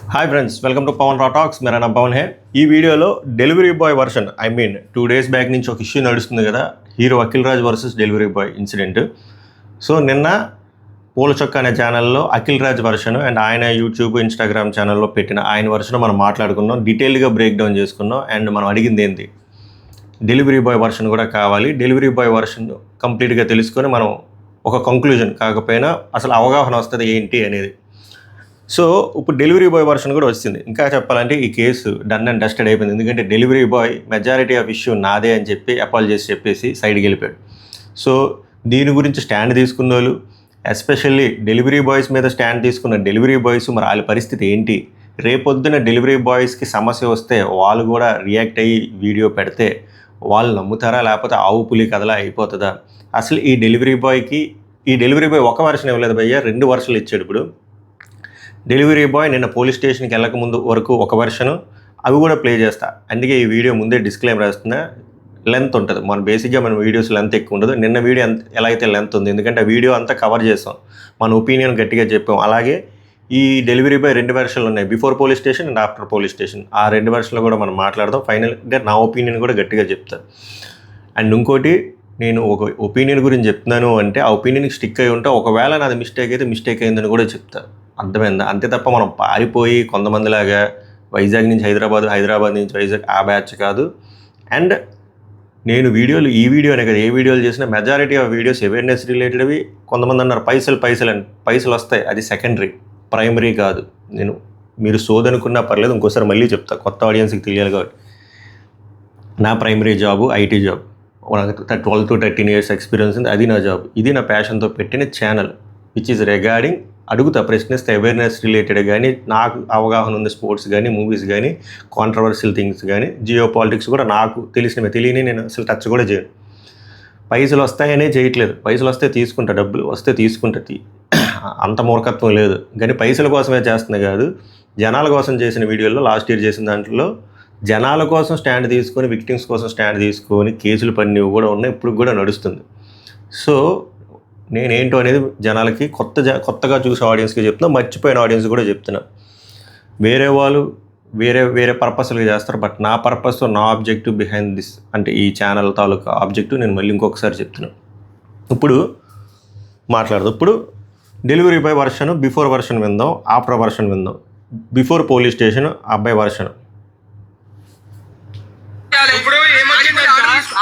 Hi friends, welcome to पवन रा talks. मेरा नाम पवन है। ఈ వీడియోలో delivery boy version I mean 2 days back నుంచి ఒక ఇష్యూ నడుస్తుంది కదా, hero Akhil Raj versus delivery boy incident. So నిన్న పూల చొక్క అనే ఛానల్లో అఖిల్ రాజ్ వర్షన్ అండ్ ఆయన యూట్యూబ్ ఇన్స్టాగ్రామ్ ఛానల్లో పెట్టిన ఆయన వర్షన్ మనం మాట్లాడుకున్నాం, డీటెయిల్గా బ్రేక్ డౌన్ చేసుకున్నాం. అండ్ మనం అడిగింది ఏంటి, డెలివరీ బాయ్ వర్షన్ కూడా కావాలి. డెలివరీ బాయ్ వర్షన్ కంప్లీట్గా తెలుసుకొని మనం ఒక కంక్లూజన్ కాకపోయినా అసలు అవగాహన వస్తుంది ఏంటి అనేది. సో ఇప్పుడు డెలివరీ బాయ్ వర్షన్ కూడా వచ్చింది. ఇంకా చెప్పాలంటే ఈ కేసు డన్ అండ్ డస్టెడ్ అయిపోయింది. ఎందుకంటే delivery boy majority of issue నాదే అని చెప్పి అపాలజీస్ చెప్పేసి సైడ్కి వెళ్ళిపోయాడు. సో దీని గురించి స్టాండ్ తీసుకున్న వాళ్ళు, ఎస్పెషల్లీ డెలివరీ బాయ్స్ మీద స్టాండ్ తీసుకున్న డెలివరీ బాయ్స్, మరి వాళ్ళ పరిస్థితి ఏంటి, రేపొద్దున డెలివరీ బాయ్స్కి సమస్య వస్తే వాళ్ళు కూడా రియాక్ట్ అయ్యి వీడియో పెడితే వాళ్ళు నమ్ముతారా, లేకపోతే ఆవు పులి కథలా అయిపోతుందా? అసలు ఈ డెలివరీ బాయ్ ఒక వర్షన్ ఇవ్వలేదు భయ్య, 2 వర్షన్లు ఇచ్చాడు. ఇప్పుడు డెలివరీ బాయ్ నిన్న పోలీస్ స్టేషన్కి వెళ్ళకముందు వరకు ఒక వెర్షను, అవి కూడా ప్లే చేస్తా. అందుకే ఈ వీడియో ముందే డిస్క్లైమర్ వేస్తున్నా. లెంత్ ఉంటుంది, మన బేసిక్గా మన వీడియోస్ లెంత్ ఎక్కువ ఉండదు. నిన్న వీడియో ఎలా అయితే లెంత్ ఉంది, ఎందుకంటే ఆ వీడియో అంతా కవర్ చేస్తాం, మన ఒపీనియన్ గట్టిగా చెప్పాం. అలాగే ఈ డెలివరీ బాయ్ 2 వెర్షన్లు ఉన్నాయి, before police station and after police station. ఆ 2 వెర్షన్లు కూడా మనం మాట్లాడదాం. ఫైనల్గా నా ఒపీనియన్ కూడా గట్టిగా చెప్తాను. అండ్ ఇంకోటి, నేను ఒక ఒపీనియన్ గురించి చెప్తున్నాను అంటే ఆ ఒపీనియన్కి స్టిక్ అయి ఉంటే ఒకవేళ నాది మిస్టేక్ అయితే మిస్టేక్ అయిందని కూడా చెప్తాను. అర్థమైందా? అంతే తప్ప మనం పారిపోయి కొంతమందిలాగా వైజాగ్ నుంచి హైదరాబాద్ నుంచి వైజాగ్ ఆ బ్యాచ్ కాదు. అండ్ నేను ఈ వీడియోనే కదా, ఏ వీడియోలు చేసినా మెజారిటీ ఆఫ్ వీడియోస్ అవేర్నెస్ రిలేటెడ్వి. కొంతమంది అన్నారు పైసలు వస్తాయి, అది సెకండరీ, ప్రైమరీ కాదు. మీరు సోదనుకున్నా పర్లేదు, ఇంకోసారి మళ్ళీ చెప్తా, కొత్త ఆడియన్స్కి తెలియాలి కాబట్టి. నా primary job IT job, 12 to 13 years experience ఉంది, అది నా జాబ్. ఇది నా ప్యాషన్తో పెట్టిన ఛానల్ విచ్ ఈజ్ రిగార్డింగ్ అడుగుతా, ప్రశ్నిస్తే అవేర్నెస్ రిలేటెడ్ కానీ, నాకు అవగాహన ఉంది స్పోర్ట్స్ కానీ, మూవీస్ కానీ, కాంట్రవర్షియల్ థింగ్స్ కానీ, జియో పాలిటిక్స్ కూడా నాకు తెలియని నేను అసలు టచ్ కూడా చేయను. పైసలు వస్తాయనే చేయట్లేదు, పైసలు వస్తే తీసుకుంటా, డబ్బులు వస్తే తీసుకుంటా, అంత మూర్ఖత్వం లేదు. కానీ పైసల కోసమే చేస్తుంది కాదు, జనాల కోసం చేసిన వీడియోల్లో లాస్ట్ ఇయర్ చేసిన దాంట్లో జనాల కోసం స్టాండ్ తీసుకొని, విక్టిమ్స్ కోసం స్టాండ్ తీసుకొని కేసులు పడినవి కూడా ఉన్నాయి, ఇప్పుడు కూడా నడుస్తుంది. సో నేనేంటో అనేది జనాలకి కొత్తగా చూసే ఆడియన్స్కి చెప్తున్నా, మర్చిపోయిన ఆడియన్స్ కూడా చెప్తున్నా. వేరే వాళ్ళు వేరే పర్పస్లుగా చేస్తారు, బట్ నా పర్పస్, నా ఆబ్జెక్టివ్ బిహైండ్ దిస్ అంటే ఈ ఛానల్ తాలూకా ఆబ్జెక్టివ్ నేను మళ్ళీ ఇంకొకసారి చెప్తున్నాను. ఇప్పుడు ఇప్పుడు delivery boy version, before version విందాం, ఆఫ్టర్ వర్షన్ విందాం. బిఫోర్ పోలీస్ స్టేషన్ అబ్బాయి వర్షన్.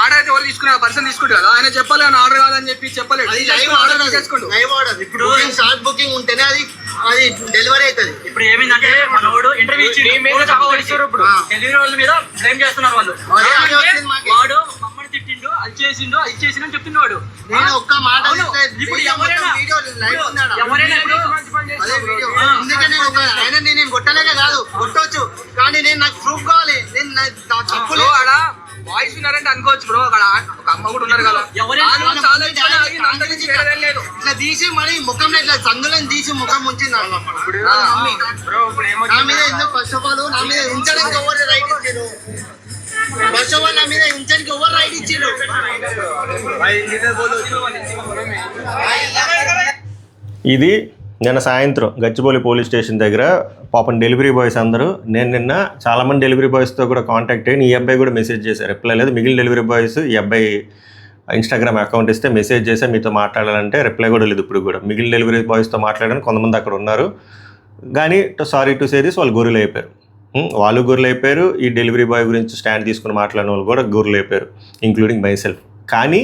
ఆర్డర్ అయితే ఎవరు తీసుకున్నా పర్సన్ తీసుకుంటారు కదా, ఆయన చెప్పాలి ఆర్డర్ కాదని చెప్పలేదు. ఇప్పుడు షార్ట్ బుకింగ్ ఉంటేనే అది డెలివరీ అవుతుంది. ఇప్పుడు ఏమైందంటే మనోడు ఇంటర్వ్యూ ఇచ్చి ఇప్పుడు డెలివరీ వాళ్ళ మీద బ్లేమ్ చేస్తున్నారు వాళ్ళు. వాడు మమ్మల్ని తిట్టిండు, అది చేసిండు చెప్తున్నాడు. నేను ఒక్క మాట ఇప్పుడు ఎవరైనా నేను కొట్టలేక కాదు, కొట్టవచ్చు, కానీ నేను నాకు ప్రూఫ్ కావాలి. చెప్పులు ఆడ వాయిస్ ఉన్నారంటే అనుకోవచ్చు బ్రో, అక్కడ ఒక అమ్మ కూడా ఉన్నారు కదా, ఇట్లా తీసి మరి ముఖం ఇట్లా సందులో తీసి ముఖం ఉంచింది. నా మీద ఎందుకు ఫస్ట్ ఆఫ్ ఆల్ నా మీద ఉంచడానికి ఎవరు రైట్ ఇచ్చారు? ఫస్ట్ ఆఫ్ ఆల్ నా మీద ఉంచడానికి ఎవరు రైట్ ఇచ్చారు? ఇది నిన్న సాయంత్రం గచ్చిబౌలి పోలీస్ స్టేషన్ దగ్గర పాపం డెలివరీ బాయ్స్ అందరూ, నేను నిన్న చాలామంది డెలివరీ బాయ్స్తో కూడా కాంటాక్ట్ అయ్యి, ఈ అబ్బాయి కూడా మెసేజ్ చేశారు, రిప్లై లేదు. మిగిలిన డెలివరీ బాయ్స్ ఈ అబ్బాయి ఇన్స్టాగ్రామ్ అకౌంట్ ఇస్తే మెసేజ్ చేస్తే మీతో మాట్లాడాలంటే రిప్లై కూడా లేదు. ఇప్పుడు కూడా మిగిలిన డెలివరీ బాయ్స్తో మాట్లాడడానికి కొంతమంది అక్కడ ఉన్నారు, కానీ సారీ టు సే దిస్, వాళ్ళు గొర్రెలు అయిపోయారు. ఈ డెలివరీ బాయ్ గురించి స్టాండ్ తీసుకుని మాట్లాడిన వాళ్ళు కూడా గొర్రెలు అయిపోయారు, ఇంక్లూడింగ్ మై సెల్ఫ్. కానీ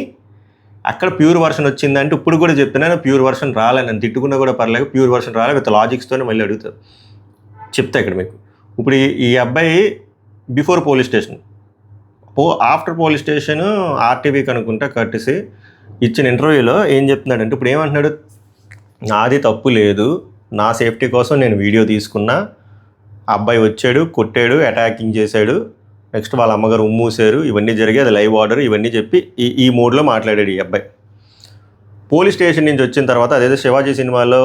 అక్కడ ప్యూర్ వర్షన్ వచ్చిందంటే ఇప్పుడు కూడా చెప్తున్నాను, ప్యూర్ వర్షన్ రాలేదు, నన్ను తిట్టుకున్నా కూడా పర్లేదు, ప్యూర్ వర్షన్ రాలేదు. విత్ లాజిక్స్తోనే మళ్ళీ అడుగుతారు, చెప్తా ఇక్కడ మీకు. ఇప్పుడు ఈ అబ్బాయి before police station, after police station ఆర్టీవీకి అనుకుంటా కట్టేసి ఇచ్చిన ఇంటర్వ్యూలో ఏం చెప్తున్నాడంటే, ఇప్పుడు ఏమంటున్నాడు, నాది తప్పు లేదు, నా సేఫ్టీ కోసం నేను వీడియో తీసుకున్నా, అబ్బాయి వచ్చాడు, కొట్టాడు, అటాకింగ్ చేశాడు, నెక్స్ట్ వాళ్ళ అమ్మగారు ఉమ్మూసారు, ఇవన్నీ జరిగాయి, అది లైవ్ ఆర్డర్, ఇవన్నీ చెప్పి ఈ మూడ్లో మాట్లాడాడు ఈ అబ్బాయి. పోలీస్ స్టేషన్ నుంచి వచ్చిన తర్వాత, అదేదో శివాజీ సినిమాలో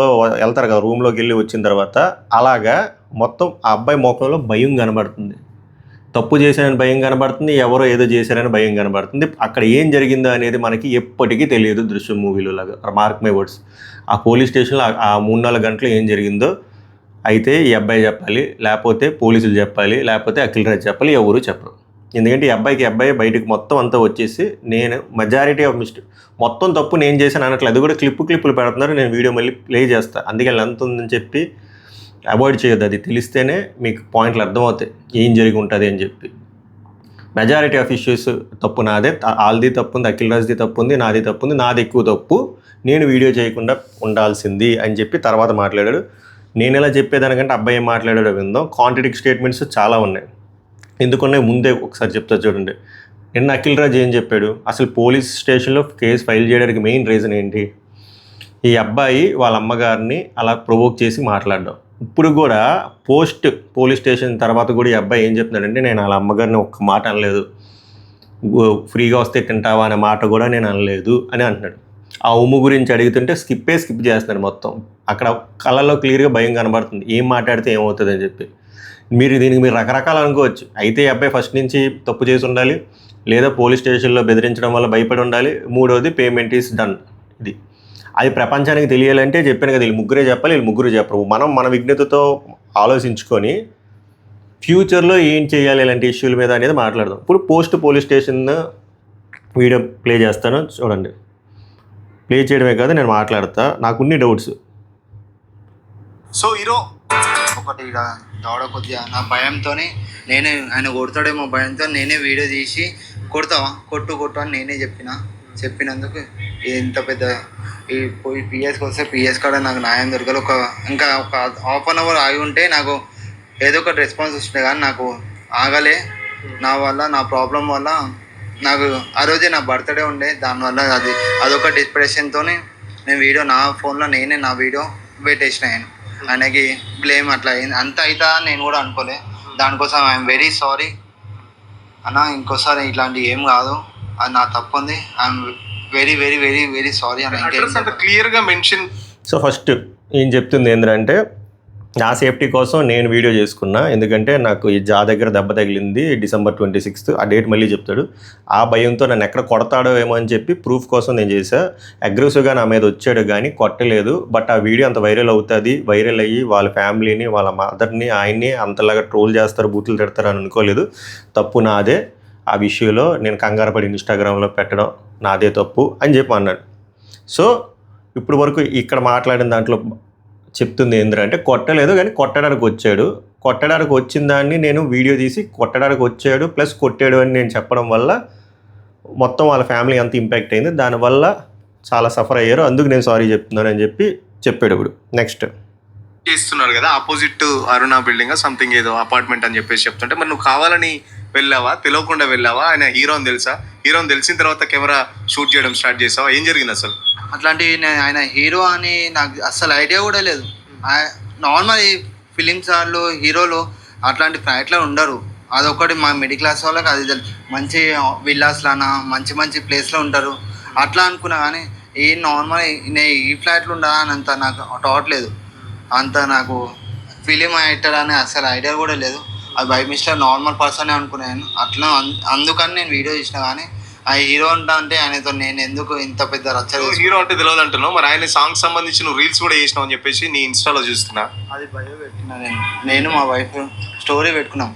వెళ్తారు కదా, రూమ్లోకి వెళ్ళి వచ్చిన తర్వాత అలాగా మొత్తం ఆ అబ్బాయి ముఖంలో భయం కనబడుతుంది, తప్పు చేశారని భయం కనబడుతుంది, ఎవరో ఏదో చేశారని భయం కనబడుతుంది. అక్కడ ఏం జరిగిందో అనేది మనకి ఎప్పటికీ తెలియదు, దృశ్యం మూవీలో లాగా. మార్క్ మై వర్డ్స్, ఆ పోలీస్ స్టేషన్లో ఆ 3-4 గంటలు ఏం జరిగిందో అయితే ఈ అబ్బాయి చెప్పాలి, లేకపోతే పోలీసులు చెప్పాలి, లేకపోతే అఖిల్ రాజ్ చెప్పాలి, ఎవరు చెప్పరు. ఎందుకంటే ఈ అబ్బాయి బయటకు మొత్తం అంతా వచ్చేసి నేను మెజారిటీ ఆఫ్ మిస్టేక్ మొత్తం తప్పు నేను చేశాను అనట్లు. అది కూడా క్లిప్పులు పెడుతున్నారు, నేను వీడియో మళ్ళీ ప్లే చేస్తాను. అందుకే ఎంత ఉందని చెప్పి అవాయిడ్ చేయొద్దు. అది తెలిస్తేనే మీకు పాయింట్లు అర్థమవుతాయి ఏం జరిగి ఉంటుంది అని చెప్పి. మెజారిటీ ఆఫ్ ఇష్యూస్ తప్పు నాదే, వాళ్ళది తప్పు ఉంది, అఖిల్ రాజ్ది తప్పు ఉంది, నాది తప్పు ఉంది, నాది ఎక్కువ తప్పు, నేను వీడియో చేయకుండా ఉండాల్సింది అని చెప్పి తర్వాత మాట్లాడాడు. నేను ఇలా చెప్పేదానికంటే అబ్బాయి ఏం మాట్లాడాడో విందాం. కాంట్రడిక్ట్ స్టేట్మెంట్స్ చాలా ఉన్నాయి. ఎందుకున్నాయి ముందే ఒకసారి చెప్తా చూడండి. నిన్న అఖిల్ రాజ్ ఏం చెప్పాడు, అసలు పోలీస్ స్టేషన్లో కేసు ఫైల్ చేయడానికి మెయిన్ రీజన్ ఏంటి, ఈ అబ్బాయి వాళ్ళ అమ్మగారిని అలా ప్రొవోక్ చేసి మాట్లాడడం. ఇప్పుడు కూడా పోలీస్ స్టేషన్ తర్వాత కూడా ఈ అబ్బాయి ఏం చెప్తున్నాడంటే, నేను వాళ్ళ అమ్మగారిని ఒక్క మాట అనలేదు, ఫ్రీగా వస్తే తింటావా అనే మాట కూడా నేను అనలేదు అని అంటున్నాడు. ఆ ఉమ్ము గురించి అడుగుతుంటే స్కిప్ చేస్తున్నాడు మొత్తం. అక్కడ కళ్ళలో క్లియర్గా భయం కనబడుతుంది, ఏం మాట్లాడితే ఏమవుతుంది అని చెప్పి. దీనికి మీరు రకరకాలు అనుకోవచ్చు. అయితే ఈ అబ్బాయి ఫస్ట్ నుంచి తప్పు చేసి ఉండాలి, లేదా పోలీస్ స్టేషన్లో బెదిరించడం వల్ల భయపడి ఉండాలి, మూడోది పేమెంట్ ఈస్ డన్. ఇది అది ప్రపంచానికి తెలియాలంటే చెప్పాను కదా, వీళ్ళు ముగ్గురే చెప్పాలి, వీళ్ళు ముగ్గురు చెప్పరు. మనం మన విజ్ఞతతో ఆలోచించుకొని ఫ్యూచర్లో ఏం చేయాలి ఇలాంటి ఇష్యూల మీద అనేది మాట్లాడదాం. ఇప్పుడు పోలీస్ స్టేషన్ వీడియో ప్లే చేస్తాను చూడండి. ప్లే చేయడమే కాదు నేను మాట్లాడతా, నాకున్ని డౌట్స్. సో హీరో ఒకటి ఇక దౌడ కొద్దిగా నా భయంతో నేనే ఆయన కొడతాడేమో భయంతో నేనే వీడియో తీసి కొడతావా కొట్టు అని నేనే చెప్పినందుకు ఇంత పెద్ద ఈ పోయి పిఎస్కి వస్తే పిఎస్ కాడ నాకు న్యాయం దొరకదు. ఇంకా ఒక హాఫ్ అన్ అవర్ ఆగి ఉంటే నాకు ఏదో ఒకటి రెస్పాన్స్ వస్తుంది, కానీ నాకు ఆగలే. నా వల్ల నా ప్రాబ్లం వల్ల నాకు ఆ రోజే నా బర్త్డే ఉండే, దానివల్ల అదొక డిస్ప్రెషన్తో నేను వీడియో నా ఫోన్లో నేనే నా వీడియో పెట్టేసిన. ఆయనకి బ్లేమ్ అట్లా అయింది, అంత అవుతా నేను కూడా అనుకోలే. దానికోసం ఐఎమ్ వెరీ సారీ అన్న, ఇంకోసారి ఇట్లాంటివి ఏం కాదు, అది నా తప్పు ఉంది. I'm very very very very sorry అన్న, క్లియర్గా మెన్షన్. సో ఫస్ట్ ఏం చెప్తుంది ఏంటంటే, నా సేఫ్టీ కోసం నేను వీడియో చేసుకున్నా, ఎందుకంటే నాకు ఈ జా దగ్గర దెబ్బ తగిలింది December 26th, ఆ డేట్ మళ్ళీ చెప్తాడు. ఆ భయంతో నన్ను ఎక్కడ కొడతాడో ఏమో అని చెప్పి ప్రూఫ్ కోసం నేను చేశా. అగ్రెసివ్గా నా మీద వచ్చాడు కానీ కొట్టలేదు. బట్ ఆ వీడియో అంత వైరల్ అవుతుంది, వైరల్ అయ్యి వాళ్ళ ఫ్యామిలీని, వాళ్ళ మదర్ని, ఆయన్ని అంతలాగా ట్రోల్ చేస్తారు, బూతులు తిడతారు అని అనుకోలేదు. తప్పు నాదే. ఆ విషయంలో నేను కంగారు పడి ఇన్స్టాగ్రామ్లో పెట్టడం నాదే తప్పు అని చెప్పి అన్నాడు. సో ఇప్పుడు వరకు ఇక్కడ మాట్లాడిన దాంట్లో చెప్తుంది ఏంటంటే, కొట్టలేదు కానీ కొట్టడానికి వచ్చాడు. కొట్టడానికి వచ్చిన దాన్ని నేను వీడియో తీసి కొట్టడానికి వచ్చాడు ప్లస్ కొట్టాడు అని నేను చెప్పడం వల్ల మొత్తం వాళ్ళ ఫ్యామిలీ అంత ఇంపాక్ట్ అయింది, దానివల్ల చాలా సఫర్ అయ్యారు, అందుకు నేను సారీ చెప్తున్నాను అని చెప్పాడు. ఇప్పుడు నెక్స్ట్ చేస్తున్నారు కదా, ఆపోజిట్ అరుణ బిల్డింగ్ సంథింగ్ ఏదో అపార్ట్మెంట్ అని చెప్పేసి చెప్తుంటే, మరి నువ్వు కావాలని వెళ్ళావా, తెలియకుండా వెళ్ళావా? ఆయన హీరోని తెలుసా? హీరోని తెలిసిన తర్వాత కెమెరా షూట్ చేయడం స్టార్ట్ చేసావా? ఏం జరిగింది అసలు? అట్లాంటివి ఆయన హీరో అని నాకు అస్సలు ఐడియా కూడా లేదు. నార్మల్ ఫిలిమ్స్ వాళ్ళు హీరోలు అట్లాంటి ఫ్లైట్లో ఉండరు. అదొకటి మా మిడిల్ క్లాస్ వాళ్ళకి అది మంచి విల్లాస్లానా మంచి మంచి ప్లేస్లో ఉంటారు అట్లా అనుకున్నా, కానీ ఈ నార్మల్ ఈ ఫ్లైట్లో ఉండదా అని అంత నాకు థాట్ లేదు. అంత నాకు ఫిలిం యాక్టర్ అని అసలు ఐడియా కూడా లేదు. అది బై మిస్టర్ నార్మల్ పర్సనే అనుకున్నాను అట్లా. అందుకని నేను వీడియో చేసిన, కానీ ఆ హీరో అంటే ఆయనతో నేను ఎందుకు ఇంత పెద్ద రచ్చ. హీరో అంటే తెలియదు అంటున్నావు, మరి ఆయన సాంగ్ సంబంధించి నువ్వు రీల్స్ కూడా చేసినావు అని చెప్పేసి నీ ఇన్స్టాలో చూస్తున్నా. అది బయో పెట్టినా నేను మా వైఫ్ స్టోరీ పెట్టుకున్నాం.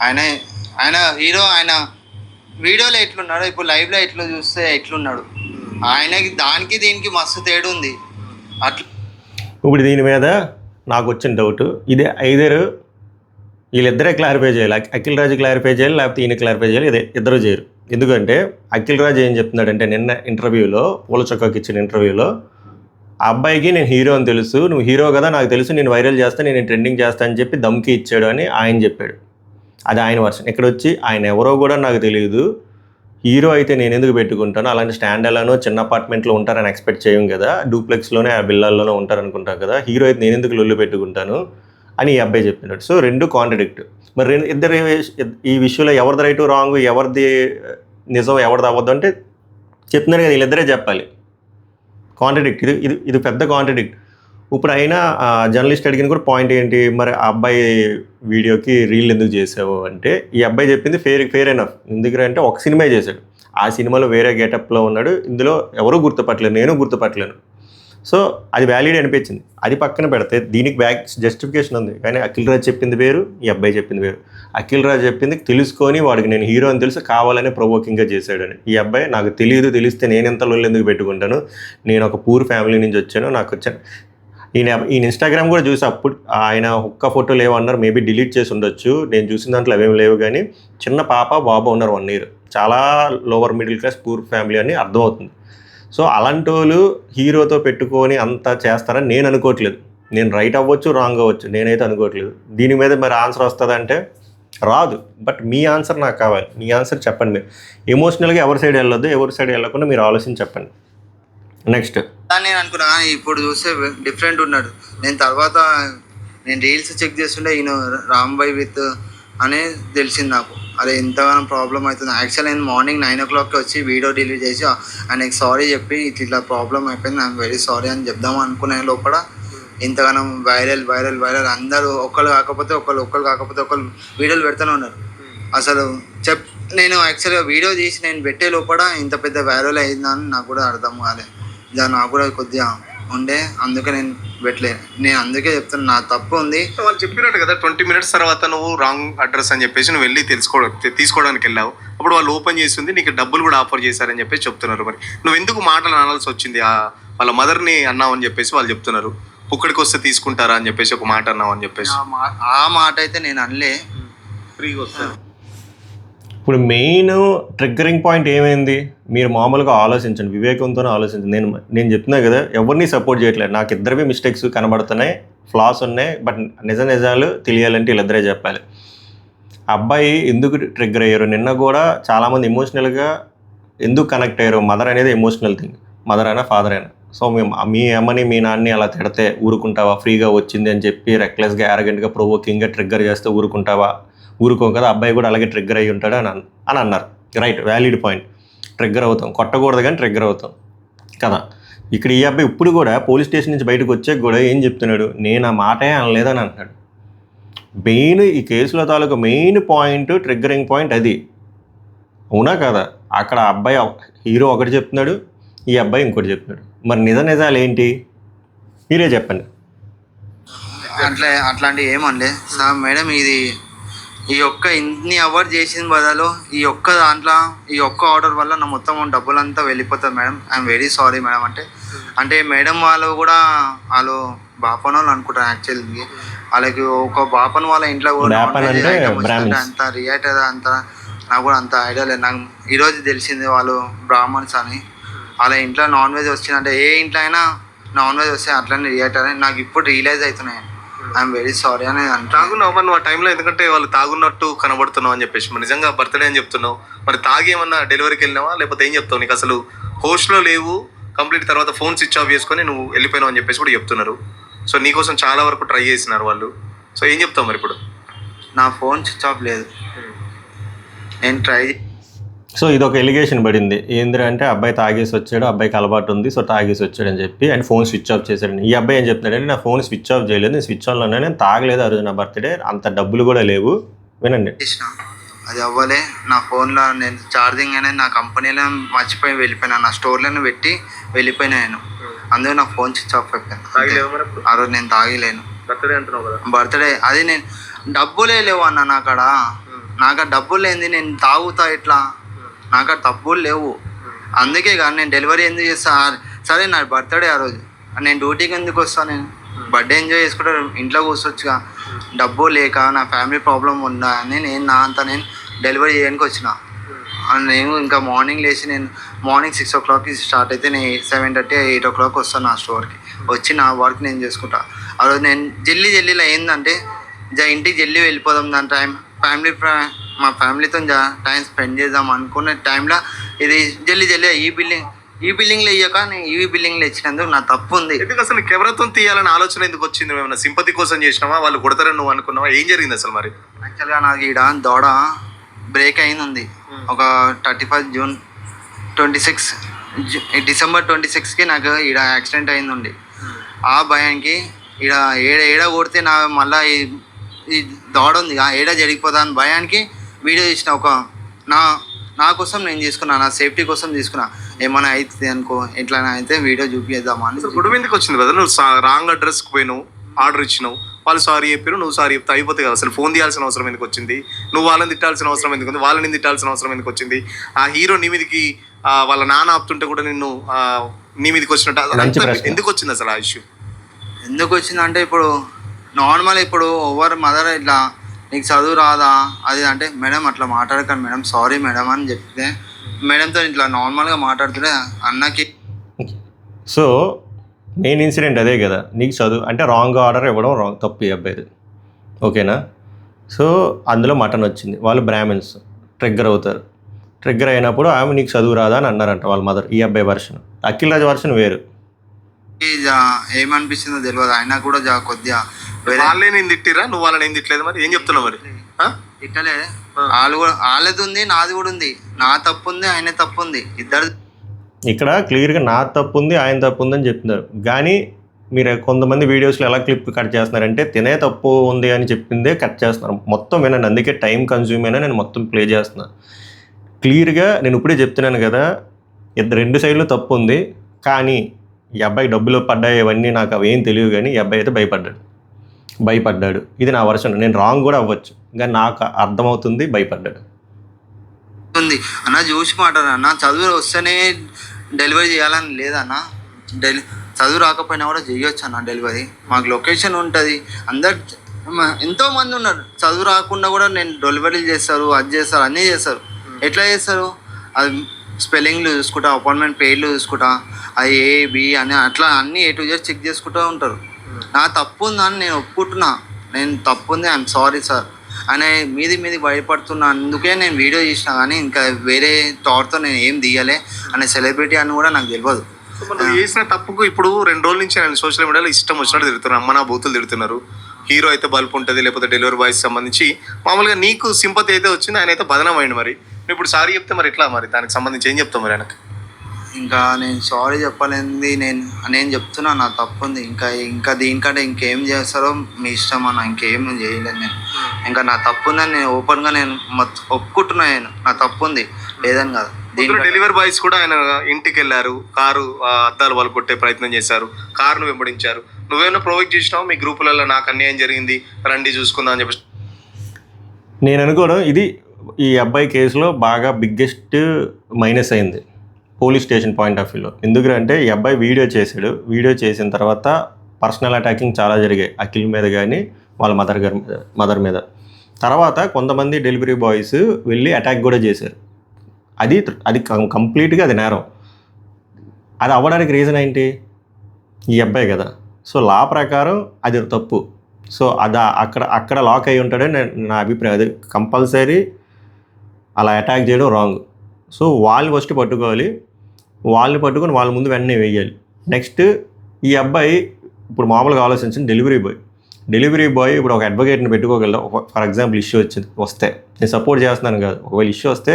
ఆయన హీరో, ఆయన వీడియోలో ఎట్లున్నాడు, ఇప్పుడు లైవ్లో ఎట్లా చూస్తే ఎట్లున్నాడు, ఆయనకి దానికి దీనికి మస్తు తేడా ఉంది. అట్లా ఇప్పుడు దీని మీద నాకు వచ్చిన డౌట్ ఇదే, ఐదర్ వీళ్ళిద్దరే క్లారిఫై చేయాలి, అఖిల్ రాజు క్లారిఫై చేయాలి, లేకపోతే ఈయన క్లారిఫై చేయాలి, ఇదే ఇద్దరు చేయరు. ఎందుకంటే అఖిల్ రాజు ఏం చెప్తున్నాడంటే, నిన్న ఇంటర్వ్యూలో పూల చొక్కాకి ఇచ్చిన ఇంటర్వ్యూలో, ఆ అబ్బాయికి నేను హీరో అని తెలుసు, నువ్వు హీరో కదా నాకు తెలుసు, నేను వైరల్ చేస్తా, నేను ట్రెండింగ్ చేస్తా అని చెప్పి దమ్కి ఇచ్చాడు అని ఆయన చెప్పాడు. అది ఆయన వర్షన్. ఇక్కడ వచ్చి ఆయన ఎవరో కూడా నాకు తెలియదు, హీరో అయితే నేను ఎందుకు పెట్టుకుంటాను, అలాంటి స్టాండర్డ్లోనో చిన్న అపార్ట్మెంట్లో ఉంటారని ఎక్స్పెక్ట్ చేయం కదా, డూప్లెక్స్లోనే ఆ బిల్లాల్లోనే ఉంటారనుకుంటాం కదా, హీరో అయితే నేను ఎందుకు లొల్లు పెట్టుకుంటాను అని ఈ అబ్బాయి చెప్పినాడు. సో రెండు కాంట్రడిక్ట్. మరి ఇద్దరు ఈ విషయంలో ఎవరిది రైట్ రాంగ్, ఎవరిది నిజం ఎవరిది అవ్వద్దు అంటే చెప్తున్నారు కదా, వీళ్ళిద్దరే చెప్పాలి. కాంట్రడిక్ట్, ఇది పెద్ద కాంట్రడిక్ట్. ఇప్పుడు అయినా జర్నలిస్ట్ అడిగిన కూడా పాయింట్ ఏంటి, మరి ఆ అబ్బాయి వీడియోకి రీల్ ఎందుకు చేసావు అంటే, ఈ అబ్బాయి చెప్పింది ఫేర్ ఎనఫ్. ఎందుకంటే ఒక సినిమా చేశాడు, ఆ సినిమాలో వేరే గెటప్లో ఉన్నాడు, ఇందులో ఎవరూ గుర్తుపట్టలేరు, నేను గుర్తుపట్టలేను. సో అది వ్యాలిడ్ అనిపించింది. అది పక్కన పెడితే దీనికి బ్యాక్ జస్టిఫికేషన్ ఉంది. కానీ అఖిల్ రాజ్ చెప్పింది వేరు, ఈ అబ్బాయి చెప్పింది వేరు. అఖిల్ రాజ్ చెప్పింది తెలుసుకొని వాడికి నేను హీరో అని తెలిసి కావాలనే ప్రొవోకింగ్గా చేశాడని. ఈ అబ్బాయి నాకు తెలిస్తే నేను ఎంత లొల్లు ఎందుకు పెట్టుకుంటాను, నేను ఒక పూర్ ఫ్యామిలీ నుంచి వచ్చాను, నాకు వచ్చాను. ఈయన ఇన్స్టాగ్రామ్ కూడా చూసి అప్పుడు ఆయన ఒక్క ఫోటో లేవన్నారు, మేబీ డిలీట్ చేసి ఉండొచ్చు. నేను చూసిన దాంట్లో అవేమి లేవు. కానీ చిన్న పాప బాబు ఉన్నారు 1 year, చాలా lower middle class poor family అని అర్థమవుతుంది. సో అలాంటి వాళ్ళు హీరోతో పెట్టుకొని అంతా చేస్తారని నేను అనుకోవట్లేదు. నేను రైట్ అవ్వచ్చు, రాంగ్ అవ్వచ్చు, నేనైతే అనుకోవట్లేదు. దీని మీద మరి ఆన్సర్ వస్తుందంటే రాదు. బట్ మీ ఆన్సర్ నాకు కావాలి. మీ ఆన్సర్ చెప్పండి. మీరు ఎమోషనల్గా ఎవరి సైడ్ వెళ్ళొద్దు, ఎవరి సైడ్ వెళ్ళకుండా మీరు ఆలోచించి చెప్పండి. నెక్స్ట్ నేను అనుకున్నా, ఇప్పుడు చూస్తే డిఫరెంట్ ఉన్నాడు. నేను తర్వాత నేను రీల్స్ చెక్ చేస్తుంటే ఈయన రాంబాయ్ విత్ అనే తెలిసింది నాకు. అదే ఎంతగానో ప్రాబ్లం అవుతుంది. యాక్చువల్ నేను మార్నింగ్ 9 o'clock వచ్చి వీడియో డిలీట్ చేసి ఆయనకి సారీ చెప్పి ఇట్లా ప్రాబ్లం అయిపోయింది, ఐఎమ్ వెరీ సారీ అని చెప్దాం అనుకునే లోపల ఇంతగానో వైరల్ అందరూ ఒకళ్ళు కాకపోతే ఒకళ్ళు వీడియోలు పెడుతూనే ఉన్నారు. అసలు నేను యాక్చువల్గా వీడియో తీసి నేను పెట్టే లోపల ఇంత పెద్ద వైరల్ అయిందని నాకు కూడా అర్థం కాలేదు. నాకు కూడా కొద్దిగా ఉండే, అందుకే నేను పెట్టలేదు. నేను అందుకే చెప్తాను, నా తప్పు ఉంది. వాళ్ళు చెప్పినట్టు కదా 20 minutes తర్వాత నువ్వు రాంగ్ అడ్రస్ అని చెప్పేసి నువ్వు వెళ్ళి తీసుకోవడానికి వెళ్ళావు. అప్పుడు వాళ్ళు ఓపెన్ చేసింది, నీకు డబ్బులు కూడా ఆఫర్ చేశారని చెప్పేసి చెప్తున్నారు. మరి నువ్వు ఎందుకు మాటలు అనాల్సి వచ్చింది? వాళ్ళ మదర్ని అన్నావు అని చెప్పేసి వాళ్ళు చెప్తున్నారు. పుక్కడికి వస్తే తీసుకుంటారా అని చెప్పేసి ఒక మాట అన్నావు అని చెప్పేసి. ఆ మాట అయితే నేను అనలే, ఫ్రీగా వస్తాను. ఇప్పుడు మెయిన్ ట్రిగ్గరింగ్ పాయింట్ ఏమైంది? మీరు మామూలుగా ఆలోచించండి, వివేకంతోనే ఆలోచించండి. నేను చెప్తున్నా కదా, ఎవరిని సపోర్ట్ చేయట్లేదు. నాకు ఇద్దరివి మిస్టేక్స్ కనబడుతున్నాయి, ఫ్లాస్ ఉన్నాయి. బట్ నిజాలు తెలియాలంటే వీళ్ళిద్దరే చెప్పాలి. అబ్బాయి ఎందుకు ట్రిగ్గర్ అయ్యారు? నిన్న కూడా చాలామంది ఎమోషనల్గా ఎందుకు కనెక్ట్ అయ్యారు? మదర్ అనేది ఎమోషనల్ థింగ్, మదర్ అయినా ఫాదర్ అయినా. సో మీ అమ్మని మీ నాన్నని అలా తిడితే ఊరుకుంటావా? ఫ్రీగా వచ్చింది అని చెప్పి రెక్లెస్గా యారగెంట్గా ప్రొవోకింగ్గా ట్రిగ్గర్ చేస్తే ఊరుకుంటావా? ఊరుకోం కదా. అబ్బాయి కూడా అలాగే ట్రిగ్గర్ అయ్యి ఉంటాడు అని అన్నారు. Right, valid point. ట్రిగ్గర్ అవుతాం, కొట్టకూడదు కానీ ట్రిగ్గర్ అవుతాం కదా. ఇక్కడ ఈ అబ్బాయి ఇప్పుడు కూడా పోలీస్ స్టేషన్ నుంచి బయటకు వచ్చాక కూడా ఏం చెప్తున్నాడు? నేను ఆ మాటే అనలేదని అంటున్నాడు. మెయిన్ ఈ కేసులో తాలూకు మెయిన్ పాయింట్, ట్రిగ్గరింగ్ పాయింట్ అది. అవునా కదా? అక్కడ అబ్బాయి హీరో ఒకటి చెప్తున్నాడు, ఈ అబ్బాయి ఇంకోటి చెప్తున్నాడు. మరి నిజాలు ఏంటి? మీరే చెప్పండి. అట్లాంటివి ఏమనలే సార్. మేడం ఇది ఈ ఒక్క ఇన్ని అవార్డు చేసిన బదులు ఈ ఒక్క దాంట్లో ఈ ఒక్క ఆర్డర్ వల్ల నా మొత్తం డబ్బులంతా వెళ్ళిపోతుంది madam, I'm very sorry madam. అంటే మేడం వాళ్ళు కూడా వాళ్ళు బాపన్ వాళ్ళు అనుకుంటారు. యాక్చువల్లీ వాళ్ళకి ఒక బాపన్ వాళ్ళ ఇంట్లో కూడా అంత రియాక్ట్ అంత నాకు కూడా అంత ఐడియా లేదు. నాకు ఈరోజు తెలిసింది వాళ్ళు బ్రాహ్మణ్స్ అని. వాళ్ళ ఇంట్లో నాన్ వెజ్ వచ్చిందంటే ఏ ఇంట్లో అయినా నాన్ వెజ్ వస్తే అట్లనే రియాక్ట్ అని నాకు ఇప్పుడు రియలైజ్ అవుతున్నాయి. ఐఎమ్ వెరీ సారీ అని తాగున్నావు మరి నువ్వు ఆ టైంలో, ఎందుకంటే వాళ్ళు తాగున్నట్టు కనబడుతున్నావు అని చెప్పేసి. మరి నిజంగా బర్త్డే అని చెప్తున్నావు, మరి తాగి ఏమన్నా డెలివరీకి వెళ్ళినావా లేకపోతే ఏం చెప్తావు? నీకు అసలు హోస్ట్లో లేవు, కంప్లీట్ తర్వాత ఫోన్ స్విచ్ ఆఫ్ చేసుకొని నువ్వు వెళ్ళిపోయినావు అని చెప్పేసి కూడా చెప్తున్నారు. సో నీకోసం చాలా వరకు ట్రై చేసినారు వాళ్ళు. సో ఏం చెప్తావు మరి ఇప్పుడు? నా ఫోన్ స్విచ్ ఆఫ్ లేదు, నేను ట్రై. సో ఇది ఒక ఎలిగేషన్ పడింది. ఏంటంటే అబ్బాయి తాగేసి వచ్చాడు, అబ్బాయికి అలవాటు ఉంది, సో తాగేసి వచ్చాడు అని చెప్పి అండ్ ఫోన్ స్విచ్ ఆఫ్ చేశాడు. ఈ అబ్బాయి ఏం చెప్తున్నాడంటే నా ఫోన్ స్విచ్ ఆఫ్ చేయలేదు, నేను స్విచ్ ఆన్లోనే, నేను తాగలేదు ఆ రోజు నా బర్త్డే, అంత డబ్బులు కూడా లేవు. వినండి. అది అవ్వలే. నా ఫోన్లో నేను ఛార్జింగ్ అనేది నా కంపెనీలో మర్చిపోయి వెళ్ళిపోయినా, నా స్టోర్లోనే పెట్టి వెళ్ళిపోయినా నేను. అందుకే నా ఫోన్ స్విచ్ ఆఫ్ అయిపోయాను. ఆ రోజు నేను తాగలేను. బర్త్డే అది నేను డబ్బులే లేవు అన్న నాకాడ. నాకు డబ్బులు లేని నేను తాగుతా ఇట్లా, నాకు డబ్బులు లేవు. అందుకే కానీ నేను డెలివరీ ఎందుకు చేస్తా? సరే నా బర్త్డే ఆ రోజు, నేను డ్యూటీకి ఎందుకు వస్తాను? నేను బర్త్డే ఎంజాయ్ చేసుకుంటా ఇంట్లో కూర్చోవచ్చుగా. డబ్బు లేక నా ఫ్యామిలీ ప్రాబ్లం ఉందా అని నేను నేను డెలివరీ చేయడానికి వచ్చిన. నేను ఇంకా మార్నింగ్ లేచి నేను మార్నింగ్ 6 o'clockకి స్టార్ట్ అయితే నేను 7:30 8 o'clock వస్తాను నా స్టోర్కి. వచ్చి నా వర్క్ నేను చేసుకుంటా. ఆ రోజు నేను జల్లీలో ఏంటంటే ఇంటికి జల్దీ వెళ్ళిపోదాం, దాని టైం మా ఫ్యామిలీతో టైం స్పెండ్ చేద్దాం అనుకునే టైంలో ఇది జల్దీ ఈ బిల్డింగ్లో ఇయ్యక నేను ఈ బిల్డింగ్లో ఇచ్చినందుకు నా తప్పు ఉంది. ఎందుకు అసలు కెమెరాతో తీయాలని ఆలోచన ఎందుకు వచ్చింది? ఏమైనా సింపతి కోసం చేసినావా? వాళ్ళు కొడతారని నువ్వు అనుకున్నావా? ఏం జరిగింది అసలు మరి? యాక్చువల్గా నాకు ఈడ దోడ బ్రేక్ అయింది ఉంది. ఒక 31 June 26 December 26కి నాకు ఈడ యాక్సిడెంట్ అయింది ఉంది. ఆ భయానికి ఈడ ఏడ కొడితే నా మళ్ళీ ఈ దోడ ఉంది ఏడ జరిగిపోతా అని భయానికి వీడియో తీసిన. ఒక నా కోసం నేను తీసుకున్నా, నా సేఫ్టీ కోసం తీసుకున్నా. ఏమైనా అవుతుంది అనుకో, ఎట్లా అయితే వీడియో చూపిద్దామని. అసలు గొడవ ఎందుకు వచ్చింది కదా? నువ్వు రాంగ్ అడ్రస్కి పోయినావు, ఆర్డర్ ఇచ్చినావు, వాళ్ళు సారీ చెప్పారు, నువ్వు సారీ చెప్తే అయిపోతుంది కదా. అసలు ఫోన్ తీయాల్సిన అవసరం ఎందుకు వచ్చింది? నువ్వు వాళ్ళని తిట్టాల్సిన అవసరం ఎందుకు ఉంది? వాళ్ళని తిట్టాల్సిన అవసరం ఎందుకు వచ్చింది? ఆ హీరో నీ మీదకి వాళ్ళ నాన్న ఆపుతుంటే కూడా నిన్ను నీ మీదకి వచ్చినట్టు ఎందుకు వచ్చింది అసలు ఆ ఇష్యూ? ఎందుకు వచ్చిందంటే ఇప్పుడు నార్మల్ ఇప్పుడు ఓవర్ మదర్ ఇట్లా నీకు చదువు రాదా అది అంటే, మేడం అట్లా మాట్లాడకండి మేడం, సారీ మేడం అని చెప్తే మేడంతో ఇట్లా నార్మల్గా మాట్లాడుతుంటే అన్నకి. సో మెయిన్ ఇన్సిడెంట్ అదే కదా, నీకు చదువు అంటే రాంగ్ ఆర్డర్ ఇవ్వడం రాంగ్, తప్పు ఈ అబ్బాయిది, ఓకేనా? సో అందులో మటన్ వచ్చింది, వాళ్ళు బ్రాహ్మిన్స్ ట్రిగ్గర్ అవుతారు. ట్రిగ్గర్ అయినప్పుడు ఆమె నీకు చదువు రాదా అని అన్నారంట వాళ్ళ మదర్. ఈ అబ్బాయి వర్షన్, అఖిల్ రాజ్ వర్షన్ వేరు. ఏమనిపిస్తుందో తెలియదు, అయినా కూడా కొద్దిగా వాళ్ళే నేను తిట్టిరా, నువ్వు వాళ్ళని ఏం తిట్టలేదు, మరి ఏం చెప్తున్నావు మరి? తిట్టలే, వాళ్ళది ఉంది, నాది కూడా ఉంది, నా తప్పు ఉంది, ఆయన తప్పు ఉంది, ఇద్దరు. ఇక్కడ క్లియర్గా నా తప్పు ఉంది, ఆయన తప్పు ఉంది అని చెప్తున్నారు. కానీ మీరు కొంతమంది వీడియోస్లో ఎలా క్లిప్ కట్ చేస్తున్నారంటే తినే తప్పు ఉంది అని చెప్పిందే కట్ చేస్తున్నారు. మొత్తం వినండి, అందుకే టైం కన్జ్యూమ్ అయినా నేను మొత్తం ప్లే చేస్తున్నాను. క్లియర్గా నేను ఇప్పుడే చెప్తున్నాను కదా, రెండు సైడ్లు తప్పు ఉంది. కానీ ఈ అబ్బాయి డబ్బులు పడ్డాయి ఇవన్నీ నాకు అవేం తెలియదు, కానీ ఈ అబ్బాయి అయితే భయపడ్డాడు. ఇది నా వర్షన్, నేను రాంగ్ కూడా అవ్వచ్చు, కానీ నాకు అర్థమవుతుంది భయపడ్డాడు. ఉంది అన్న, చూసి మాట్లాడు అన్న, చదువు వస్తేనే డెలివరీ చేయాలని లేదన్న, చదువు రాకపోయినా కూడా చేయొచ్చు అన్న డెలివరీ, మాకు లొకేషన్ ఉంటుంది, అందరు ఎంతోమంది ఉన్నారు చదువు రాకుండా కూడా నేను డెలివరీలు చేస్తారు, అది చేస్తారు, అన్నీ చేస్తారు. ఎట్లా చేస్తారు? అది స్పెల్లింగ్లు చూసుకుంటా, అపాయింట్మెంట్ పేర్లు చూసుకుంటా, అది ఏ బి అని అట్లా అన్నీ A to Z చెక్ చేసుకుంటూ ఉంటారు. నా తప్పు ఉందని నేను ఒప్పుకుంటున్నా, నేను తప్పు ఉంది, ఐఎమ్ సారీ సార్ అనే మీది భయపడుతున్నా, అందుకే నేను వీడియో చేసిన. కానీ ఇంకా వేరే థాట్తో నేను ఏం తీయలే అనే సెలబ్రిటీ అని కూడా నాకు తెలియదు. నువ్వు చేసిన తప్పుకు ఇప్పుడు 2 రోజుల నుంచి నేను సోషల్ మీడియాలో ఇష్టం వచ్చినట్టు తిడుతున్నారు, అమ్మ నా బూతులు తిడుతున్నారు. హీరో అయితే బల్బ్ ఉంటుంది, లేకపోతే డెలివరీ బాయ్స్ సంబంధించి మామూలుగా నీకు సింపతి అయితే వచ్చింది, ఆయన అయితే బదనం అయింది. మరి నువ్వు ఇప్పుడు సారీ చెప్తే మరి ఎట్లా? మరి దానికి సంబంధించి ఏం చెప్తావు మరి ఆయనకు? ఇంకా నేను సారీ చెప్పలేంది, నేను చెప్తున్నా నా తప్పు ఉంది. ఇంకా దీనికంటే ఇంకేం చేస్తారో మీ ఇష్టం అన్న, ఇంకేం చేయలేదు నేను. ఇంకా నా తప్పు ఉందని నేను ఓపెన్గా నేను ఒప్పుకుంటున్నా, నేను నా తప్పు ఉంది లేదని కాదు. డెలివరీ బాయ్స్ కూడా ఆయన ఇంటికి వెళ్ళారు, కారు అద్దాలు వాళ్ళు కొట్టే ప్రయత్నం చేశారు, కారును వెంబడించారు. నువ్వేమైనా ప్రొవోక్ చేసినావు మీ గ్రూపులలో, నాకు అన్యాయం జరిగింది రండి చూసుకుందాం అని చెప్పి? నేను అనుకోవడం ఇది ఈ అబ్బాయి కేసులో బాగా బిగ్గెస్ట్ మైనస్ అయింది పోలీస్ స్టేషన్ పాయింట్ ఆఫ్ వ్యూలో. ఎందుకంటే ఈ అబ్బాయి వీడియో చేశాడు, వీడియో చేసిన తర్వాత పర్సనల్ అటాకింగ్ చాలా జరిగాయి అఖిల్ మీద కానీ వాళ్ళ మదర్ మీద. తర్వాత కొంతమంది డెలివరీ బాయ్స్ వెళ్ళి అటాక్ కూడా చేశారు. అది కంప్లీట్గా అది నేరం. అది అవ్వడానికి రీజన్ ఏంటి? ఈ అబ్బాయి కదా. సో లా ప్రకారం అది తప్పు. సో అది అక్కడ లాక్ అయి ఉంటాడని నా అభిప్రాయం. అది కంపల్సరీ అలా అటాక్ చేయడం రాంగ్. సో వాళ్ళు ఫస్ట్ పట్టుకోవాలి, వాళ్ళని పట్టుకొని వాళ్ళ ముందు వెంటనే వేయాలి. నెక్స్ట్ ఈ అబ్బాయి ఇప్పుడు మామూలుగా ఆలోచించింది డెలివరీ బాయ్ ఇప్పుడు ఒక అడ్వకేట్ని పెట్టుకోగలరా? ఫర్ ఎగ్జాంపుల్ ఇష్యూ వస్తే నేను సపోర్ట్ చేస్తున్నాను కాదు, ఒకవేళ ఇష్యూ వస్తే